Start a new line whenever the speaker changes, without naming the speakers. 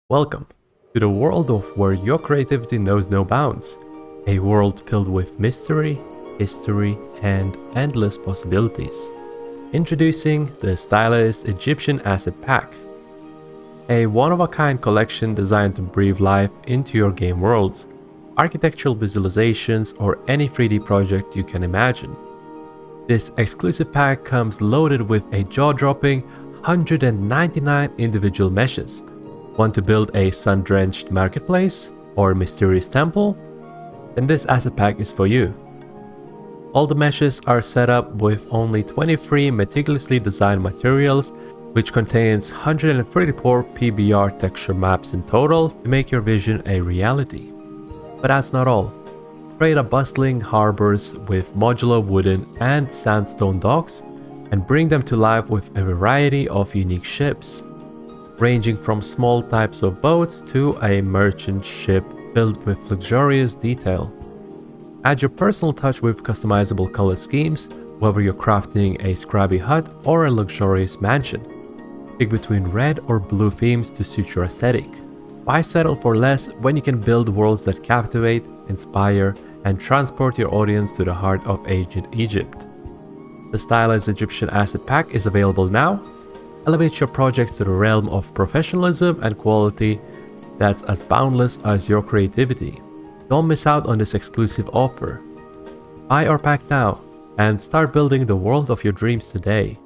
Welcome to the world of where your creativity knows no bounds. A world filled with mystery, history, and endless possibilities. Introducing the Stylized Egyptian Asset Pack. A one-of-a-kind collection designed to breathe life into your game worlds, architectural visualizations, or any 3D project you can imagine. This exclusive pack comes loaded with a jaw-dropping 199 individual meshes. Want to build a sun-drenched marketplace or mysterious temple? Then this asset pack is for you. All the meshes are set up with only 23 meticulously designed materials, which contains 134 PBR texture maps in total to make your vision a reality. But that's not all. Create a bustling harbors with modular wooden and sandstone docks and bring them to life with a variety of unique ships, ranging from small types of boats to a merchant ship filled with luxurious detail. Add your personal touch with customizable color schemes, whether you're crafting a scrappy hut or a luxurious mansion. Pick between red or blue themes to suit your aesthetic. Why settle for less when you can build worlds that captivate, inspire, and transport your audience to the heart of ancient Egypt? The Stylized Egyptian Asset Pack is available now. Elevate your projects to the realm of professionalism and quality that's as boundless as your creativity. Don't miss out on this exclusive offer. Buy our pack now and start building the world of your dreams today.